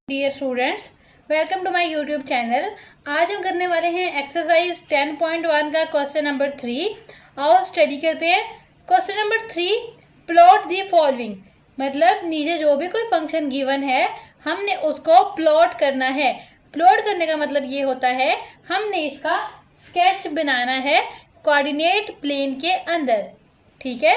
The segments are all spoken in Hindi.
Dear students, welcome to my YouTube channel. आज हम करने वाले हैं एक्सरसाइज 10.1 का क्वेश्चन नंबर 3। आओ स्टडी करते हैं। Question number 3, plot the following. मतलब नीचे जो भी कोई फंक्शन गिवन है हमने उसको प्लॉट करना है। प्लॉट करने का मतलब ये होता है हमने इसका स्केच बनाना है कोऑर्डिनेट प्लेन के अंदर। ठीक है,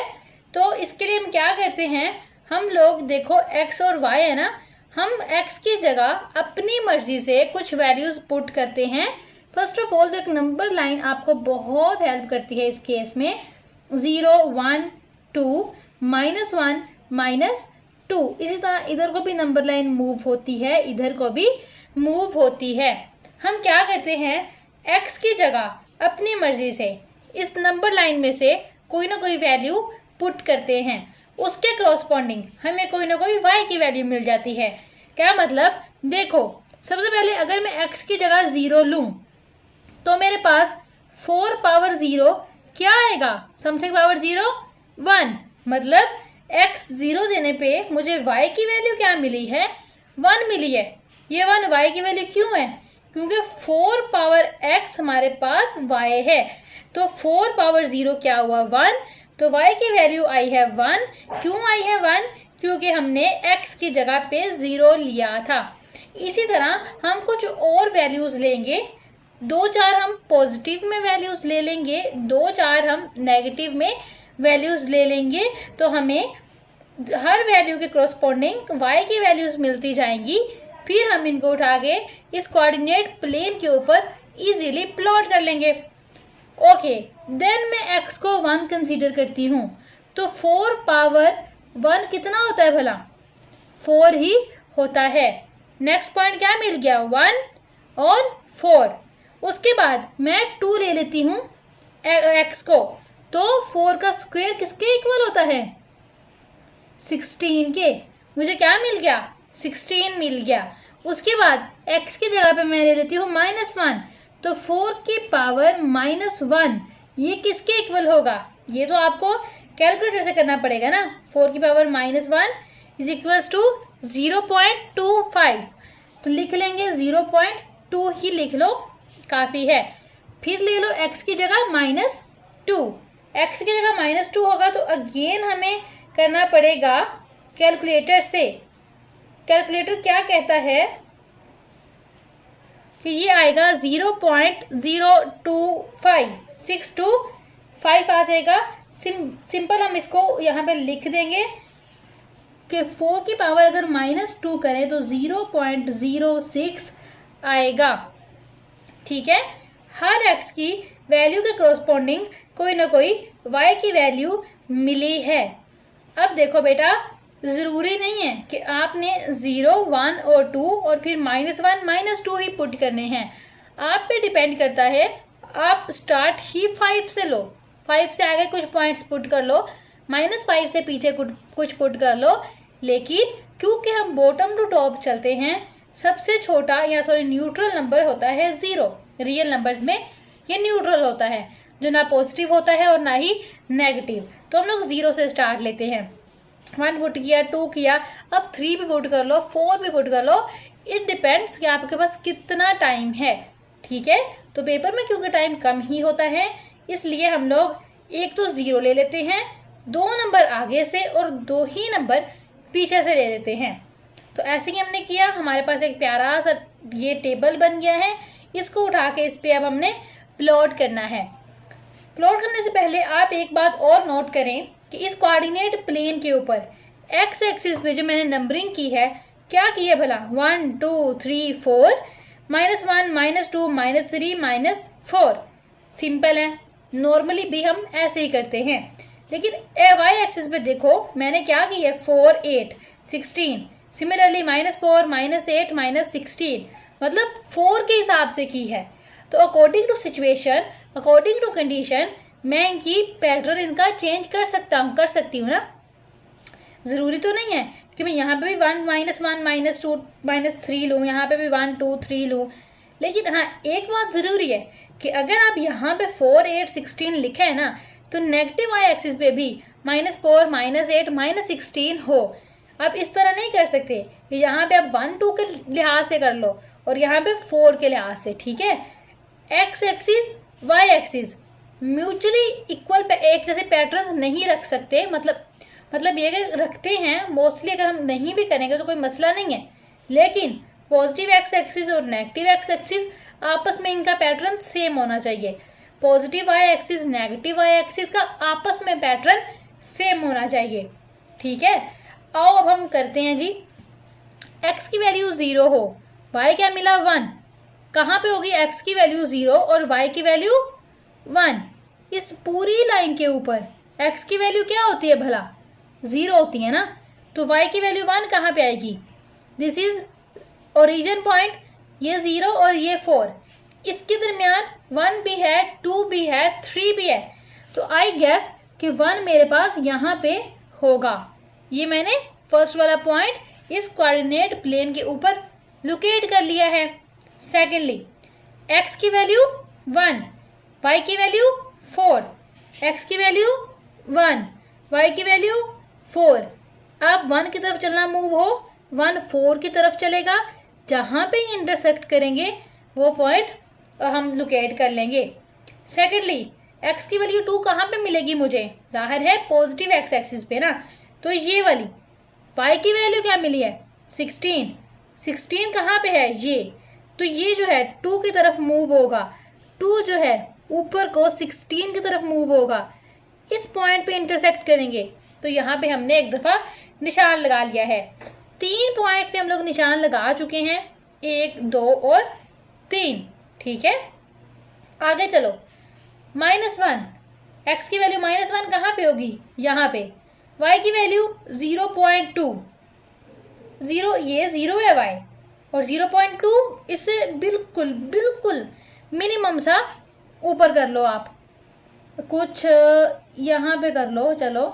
तो इसके लिए हम क्या करते हैं, हम लोग देखो एक्स और वाई है ना, हम x की जगह अपनी मर्जी से कुछ वैल्यूज़ पुट करते हैं। फर्स्ट ऑफ ऑल तो एक नंबर लाइन आपको बहुत हेल्प करती है इस केस में। 0 1 2 -1 -2। इसी तरह इधर को भी नंबर लाइन मूव होती है, इधर को भी मूव होती है। हम क्या करते हैं, x की जगह अपनी मर्जी से इस नंबर लाइन में से कोई ना कोई वैल्यू पुट करते हैं, उसके करस्पॉन्डिंग हमें कोई ना कोई y की वैल्यू मिल जाती है। क्या मतलब, देखो सबसे पहले अगर मैं x की जगह 0 लूँ तो मेरे पास 4 पावर 0 क्या आएगा, समथिंग पावर 0 1। मतलब x 0 देने पे मुझे y की वैल्यू क्या मिली है, 1 मिली है। ये 1 y की वैल्यू क्यों है, क्योंकि 4 पावर x हमारे पास y है, तो 4 पावर 0 क्या हुआ 1, तो y की वैल्यू आई है 1। क्यों आई है 1, क्योंकि हमने x की जगह पे 0 लिया था। इसी तरह हम कुछ और वैल्यूज़ लेंगे, 2-4 हम पॉजिटिव में वैल्यूज़ ले लेंगे, 2-4 हम नेगेटिव में वैल्यूज़ ले लेंगे, तो हमें हर वैल्यू के करस्पॉन्डिंग y की वैल्यूज़ मिलती जाएंगी। फिर हम इनको उठा के इस कोऑर्डिनेट प्लेन के ऊपर इजीली प्लॉट कर लेंगे। ओके, देन मैं x को 1 कंसीडर करती हूँ, तो 4 पावर 1 कितना होता है भला, 4 ही होता है। नेक्स्ट पॉइंट क्या मिल गया, 1 और 4। उसके बाद मैं 2 ले लेती हूँ x को, तो 4 का स्क्वायर किसके इक्वल होता है, 16 के। मुझे क्या मिल गया, 16 मिल गया। उसके बाद x की जगह पे मैं ले लेती हूँ -1, तो 4 की पावर -1 ये किसके इक्वल होगा, ये तो आपको कैलकुलेटर से करना पड़ेगा ना। 4 की पावर -1 इज इक्वल्स टू 0.25, तो लिख लेंगे 0.2 ही लिख लो, काफ़ी है। फिर ले लो x की जगह -2, x की जगह -2 होगा तो अगेन हमें करना पड़ेगा कैलकुलेटर से। कैलकुलेटर क्या कहता है कि ये आएगा 0.025 आ जाएगा। सिंपल हम इसको यहाँ पे लिख देंगे कि 4 की पावर अगर -2 करें तो 0.06 आएगा। ठीक है, हर x की वैल्यू के करस्पॉन्डिंग कोई ना कोई y की वैल्यू मिली है। अब देखो बेटा, ज़रूरी नहीं है कि आपने 0 1 और 2 और फिर -1 -2 ही पुट करने हैं, आप पे डिपेंड करता है। आप स्टार्ट ही 5 से लो, 5 से आगे कुछ पॉइंट्स पुट कर लो, -5 से पीछे कुछ पुट कर लो। लेकिन क्योंकि हम बॉटम टू टॉप चलते हैं, सबसे छोटा या न्यूट्रल नंबर होता है 0। रियल नंबर्स में ये न्यूट्रल होता है, जो ना पॉजिटिव होता है और ना ही नेगेटिव। तो हम लोग 0 से स्टार्ट लेते हैं। 1 पुट किया, 2 किया, अब 3 भी पुट कर लो, 4 भी पुट कर लो। इट डिपेंड्स कि आपके पास कितना टाइम है। ठीक है, तो पेपर में क्योंकि टाइम कम ही होता है, इसलिए हम लोग एक तो 0 ले लेते हैं, 2 नंबर आगे से और 2 ही नंबर पीछे से ले लेते हैं। तो ऐसे ही हमने किया, हमारे पास एक प्यारा सा ये टेबल बन गया है। इसको उठा के इस पर अब हमने प्लॉट करना है। प्लॉट करने से पहले आप एक बात और नोट करें कि इस कोऑर्डिनेट प्लेन के ऊपर एक्स एक्सिस पे जो मैंने नंबरिंग की है, क्या की है भला, 1 2 3 4 -1 -2 -3 -4। सिंपल है, नॉर्मली भी हम ऐसे ही करते हैं। लेकिन वाई एक्सिस पे देखो मैंने क्या की है, 4 8 16। सिमिलरली -4 -8 -16, मतलब 4 के हिसाब से की है। तो according to situation, according to condition मैं इनकी पैटर्न इनका चेंज कर सकती हूँ ना। ज़रूरी तो नहीं है कि मैं यहाँ पे भी 1 -1 -2 -3 लूँ, यहाँ पे भी 1 2 3 लूँ। लेकिन हाँ, एक बात ज़रूरी है कि अगर आप यहाँ पे 4 8 16 लिखे है ना, तो नेगेटिव वाई एक्सिस पे भी -4 -8 -16 हो। आप इस तरह नहीं कर सकते कि यहाँ पे आप 1 2 के लिहाज से कर लो और यहाँ पे 4 के लिहाज से, ठीक है। X axis y axis mutually equal एक जैसे पैटर्न नहीं रख सकते, मतलब ये कि रखते हैं मोस्टली, अगर हम नहीं भी करेंगे तो कोई मसला नहीं है, लेकिन पॉजिटिव एक्स एक्सिस और नेगेटिव एक्स एक्सिस आपस में इनका पैटर्न सेम होना चाहिए। Positive y axis negative y axis का आपस में पैटर्न सेम होना चाहिए, ठीक है। आओ अब हम करते हैं जी, x की वैल्यू 0 हो, y क्या मिला 1, कहाँ पे होगी x की वैल्यू 0 और y की वैल्यू 1, इस पूरी लाइन के ऊपर x की वैल्यू क्या होती है भला, 0 होती है ना, तो y की वैल्यू 1 कहाँ पे आएगी, दिस इज ओरिजिन पॉइंट, ये 0 और ये 4, इसके दरमियान 1 भी है, 2 भी है, 3 भी है, तो आई गेस कि 1 मेरे पास यहाँ पे होगा। ये मैंने फर्स्ट वाला पॉइंट इस कोऑर्डिनेट प्लेन के ऊपर लोकेट कर लिया है। सेकेंडली, x की वैल्यू 1, y की वैल्यू 4, x की वैल्यू 1, y की वैल्यू 4, आप 1 की तरफ चलना मूव हो, 1 4 की तरफ चलेगा, जहाँ पे इंटरसेक्ट करेंगे वो पॉइंट हम लोकेट कर लेंगे। सेकेंडली, x की वैल्यू 2 कहाँ पे मिलेगी मुझे, जाहिर है पॉजिटिव एक्स एक्सिस पे ना, तो ये वाली। y की वैल्यू क्या मिली है 16, 16 कहाँ पे है ये, तो ये जो है 2 की तरफ मूव होगा, 2 जो है ऊपर को 16 की तरफ मूव होगा, इस पॉइंट पे इंटरसेक्ट करेंगे, तो यहाँ पे हमने एक दफ़ा निशान लगा लिया है। 3 पॉइंट्स पे हम लोग निशान लगा चुके हैं, 1 2 और 3, ठीक है। आगे चलो, -1, x की वैल्यू -1 कहाँ पे होगी, यहाँ पे, y की वैल्यू 0.2, 0 ये 0 है y, और 0.2 इससे बिल्कुल बिल्कुल मिनिमम सा ऊपर कर लो आप, कुछ यहाँ पे कर लो, चलो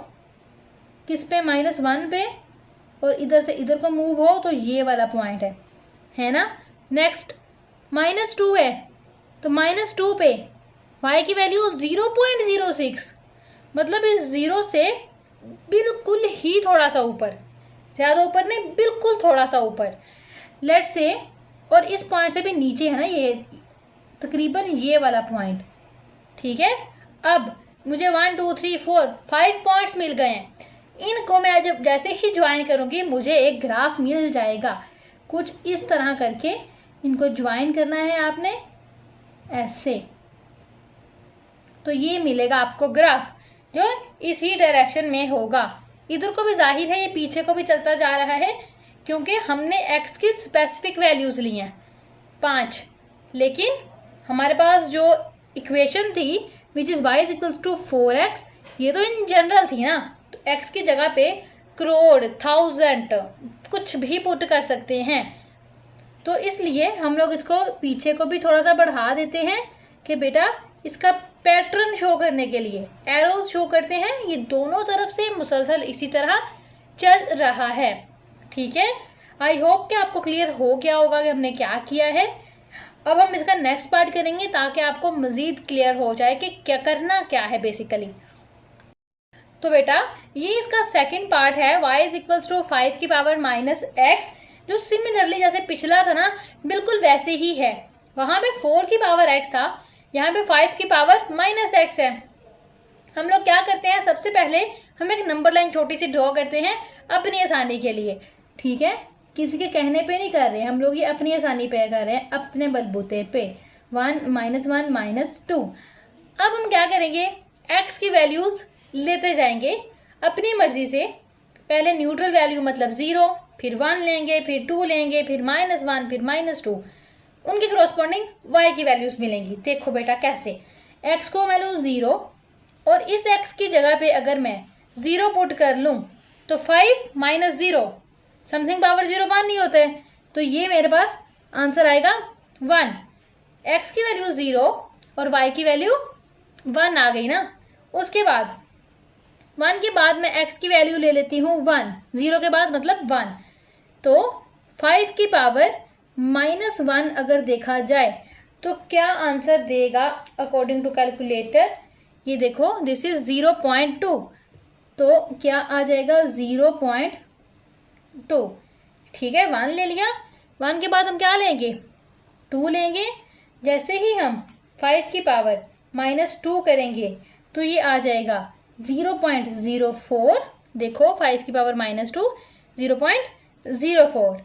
किस पे, -1 पे, और इधर से इधर को मूव हो तो ये वाला पॉइंट है ना। नेक्स्ट -2 है, तो -2 पे y की वैल्यू 0.06, मतलब इस 0 से बिल्कुल ही थोड़ा सा ऊपर, ज़्यादा ऊपर नहीं, बिल्कुल थोड़ा सा ऊपर, लेट्स से, और इस पॉइंट से भी नीचे है ना ये, तकरीबन ये वाला पॉइंट, ठीक है। अब मुझे 1 2 3 4 5 पॉइंट्स मिल गए हैं, इनको मैं जब जैसे ही ज्वाइन करूँगी मुझे एक ग्राफ मिल जाएगा, कुछ इस तरह करके इनको ज्वाइन करना है आपने ऐसे, तो ये मिलेगा आपको ग्राफ जो इसी डायरेक्शन में होगा। इधर को भी जाहिर है ये पीछे को भी चलता जा रहा है, क्योंकि हमने x की स्पेसिफिक वैल्यूज़ ली हैं 5, लेकिन हमारे पास जो इक्वेशन थी which is y equals to 4x, ये तो इन जनरल थी ना, तो x की जगह पे करोड़ 1000 कुछ भी पुट कर सकते हैं, तो इसलिए हम लोग इसको पीछे को भी थोड़ा सा बढ़ा देते हैं कि बेटा इसका पैटर्न शो करने के लिए एरोज शो करते हैं, ये दोनों तरफ से मुसलसल इसी तरह चल रहा है, ठीक है। आई होप कि आपको क्लियर हो गया होगा कि हमने क्या किया है। अब हम इसका नेक्स्ट पार्ट करेंगे ताकि आपको मज़ीद क्लियर हो जाए कि क्या करना क्या है बेसिकली। तो बेटा ये इसका सेकंड पार्ट है, y इज इक्वल्स टू 5 की पावर -x, जो सिमिलरली जैसे पिछला था ना बिल्कुल वैसे ही है, वहाँ पे 4 की पावर x था, यहाँ पे 5 की पावर -x है। हम लोग क्या करते हैं, सबसे पहले हम एक नंबर लाइन छोटी सी ड्रॉ करते हैं अपनी आसानी के लिए, ठीक है, किसी के कहने पे नहीं कर रहे हम लोग, ये अपनी आसानी पे कर रहे हैं, अपने बलबूते पे, 1 -1 -2। अब हम क्या करेंगे, x की वैल्यूज़ लेते जाएंगे अपनी मर्ज़ी से, पहले न्यूट्रल वैल्यू मतलब 0, फिर 1 लेंगे, फिर 2 लेंगे, फिर -1, फिर -2, उनके करस्पॉन्डिंग y की वैल्यूज़ मिलेंगी। देखो बेटा कैसे, x को वैल्यू 0, और इस x की जगह पे अगर मैं 0 पुट कर लूँ तो 5 - 0 समथिंग पावर 0 1 नहीं होता है, तो ये मेरे पास आंसर आएगा 1। x की वैल्यू 0 और y की वैल्यू 1 आ गई ना। उसके बाद 1 के बाद मैं x की वैल्यू ले लेती हूँ 1, 0 के बाद मतलब 1, तो 5 की पावर -1 अगर देखा जाए तो क्या आंसर देगा अकॉर्डिंग टू कैलकुलेटर, ये देखो दिस इज 0.2, तो क्या आ जाएगा 0.2 2। ठीक है, 1 ले लिया। 1 के बाद हम क्या लेंगे, 2 लेंगे। जैसे ही हम 5 की पावर -2 करेंगे तो ये आ जाएगा 0.04। देखो 5 की पावर -2 0.04।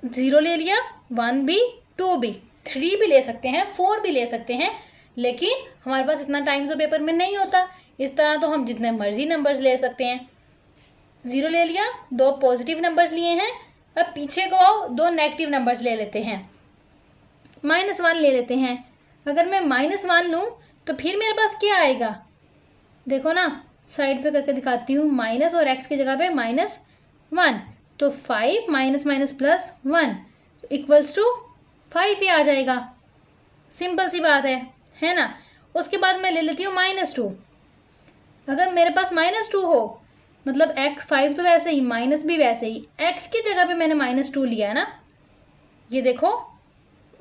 0 ले लिया, 1 भी 2 भी 3 भी ले सकते हैं, 4 भी ले सकते हैं, लेकिन हमारे पास इतना टाइम तो पेपर में नहीं होता। इस तरह तो हम जितने मर्जी नंबर्स ले सकते हैं। 0 ले लिया, 2 पॉजिटिव नंबर्स लिए हैं। अब पीछे को आओ, 2 नेगेटिव नंबर्स ले लेते हैं। -1 ले लेते हैं। अगर मैं -1 लूँ तो फिर मेरे पास क्या आएगा, देखो ना, साइड पे करके दिखाती हूँ। माइनस और x की जगह पे -1, तो 5 माइनस प्लस 1 इक्वल्स टू 5 ही आ जाएगा। सिंपल सी बात है ना। उसके बाद मैं ले लेती हूँ -2। अगर मेरे पास -2 हो, मतलब x 5 तो वैसे ही, माइनस भी वैसे ही, x की जगह पे मैंने -2 लिया है ना। ये देखो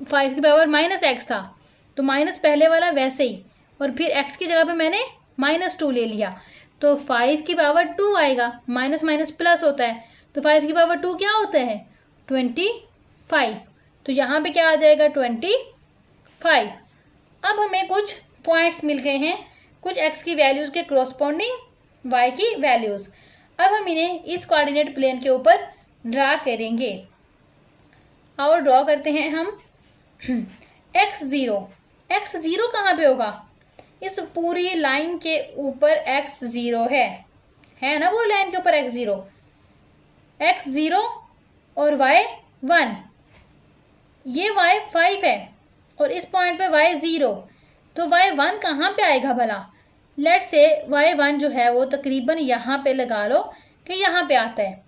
5 की पावर -x था, तो माइनस पहले वाला वैसे ही, और फिर x की जगह पे मैंने -2 ले लिया, तो 5 की पावर 2 आएगा। माइनस माइनस प्लस होता है, तो 5 की पावर 2 क्या होता है, 25। तो यहाँ पे क्या आ जाएगा, 25। अब हमें कुछ पॉइंट्स मिल गए हैं, कुछ x की वैल्यूज़ के क्रॉसपोंडिंग y की वैल्यूज़। अब हम इन्हें इस कोऑर्डिनेट प्लेन के ऊपर ड्रा करेंगे। और ड्रॉ करते हैं हम x0 कहाँ पे होगा, इस पूरी लाइन के ऊपर x0 है ना, पूरी लाइन के ऊपर x0 और y 1, ये y 5 है और इस पॉइंट पे y 0, तो y 1 कहाँ पे आएगा भला। लेट्स से y 1 जो है वो तकरीबन यहाँ पे लगा लो कि यहाँ पे आता है,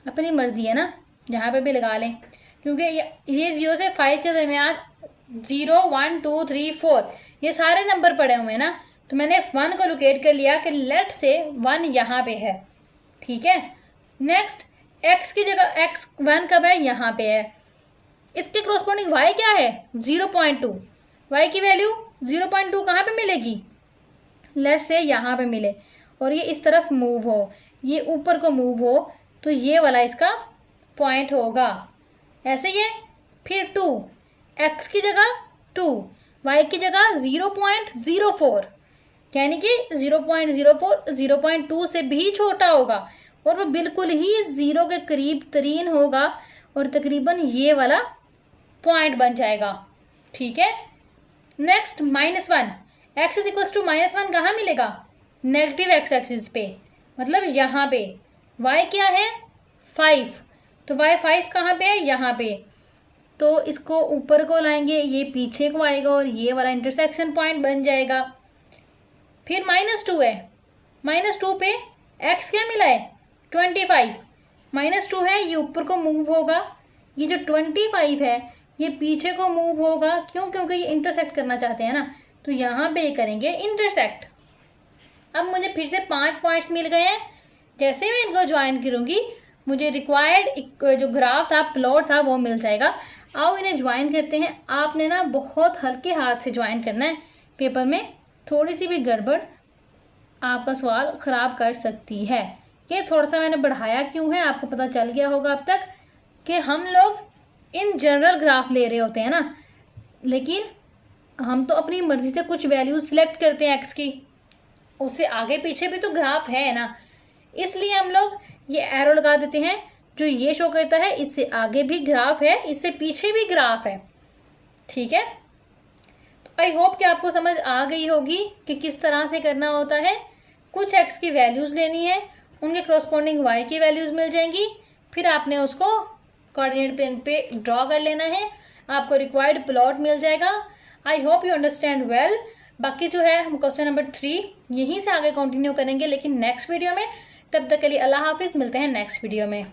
अपनी मर्ज़ी है ना, यहाँ पे भी लगा लें, क्योंकि ये 0 से 5 के दरमियान 0 1 2 3 4 ये सारे नंबर पड़े हुए हैं ना, तो मैंने 1 को लोकेट कर लिया कि लेट से 1 यहाँ पे है। ठीक है, नेक्स्ट x की जगह x1 कब है, यहाँ पे है। इसके क्रॉसपोंडिंग y क्या है, 0.2। y की वैल्यू 0.2 कहाँ पे मिलेगी, लेट से यहाँ पे मिले, और ये इस तरफ मूव हो, ये ऊपर को मूव हो, तो ये वाला इसका पॉइंट होगा। ऐसे ही है। फिर 2, x की जगह 2, y की जगह 0.04, यानी कि 0.04 0.2 से भी छोटा होगा, और वो बिल्कुल ही 0 के करीब तरीन होगा, और तकरीबन ये वाला पॉइंट बन जाएगा। ठीक है, next -1, x is equals to -1 कहाँ मिलेगा, नेगेटिव x एक्सिस पे, मतलब यहाँ पे। y क्या है, 5, तो y 5 कहाँ पे है, यहाँ पे, तो इसको ऊपर को लाएंगे, ये पीछे को आएगा, और ये वाला इंटरसेक्शन पॉइंट बन जाएगा। फिर -2 है, -2 पे x क्या मिला है, 25, -2 है, ये ऊपर को मूव होगा, ये जो 25 है ये पीछे को मूव होगा, क्यों, क्योंकि ये इंटरसेक्ट करना चाहते हैं ना, तो यहाँ पे करेंगे इंटरसेक्ट। अब मुझे फिर से 5 पॉइंट्स मिल गए हैं। जैसे मैं इनको ज्वाइन करूँगी मुझे रिक्वायर्ड जो ग्राफ था, प्लॉट था, वो मिल जाएगा। आओ इन्हें ज्वाइन करते हैं। आपने ना बहुत हल्के हाथ से ज्वाइन करना है, पेपर में थोड़ी सी भी गड़बड़ आपका सवाल ख़राब कर सकती है। ये थोड़ा सा मैंने बढ़ाया क्यों है, आपको पता चल गया होगा अब तक कि हम लोग इन जनरल ग्राफ ले रहे होते हैं ना, लेकिन हम तो अपनी मर्ज़ी से कुछ वैल्यूज सिलेक्ट करते हैं एक्स की, उससे आगे पीछे भी तो ग्राफ है ना, इसलिए हम लोग ये एरो लगा देते हैं जो ये शो करता है इससे आगे भी ग्राफ है, इससे पीछे भी ग्राफ है। ठीक है, तो आई होप कि आपको समझ आ गई होगी कि किस तरह से करना होता है। कुछ एक्स की वैल्यूज़ लेनी है, उनके क्रॉसपोंडिंग वाई की वैल्यूज़ मिल जाएंगी, फिर आपने उसको कोऑर्डिनेट पेन पे ड्रॉ कर लेना है, आपको रिक्वायर्ड प्लॉट मिल जाएगा। I hope you understand well. बाकी जो है हम क्वेश्चन नंबर 3 यहीं से आगे कंटिन्यू करेंगे, लेकिन नेक्स्ट वीडियो में। तब तक के लिए अल्लाह हाफिज़, मिलते हैं नेक्स्ट वीडियो में।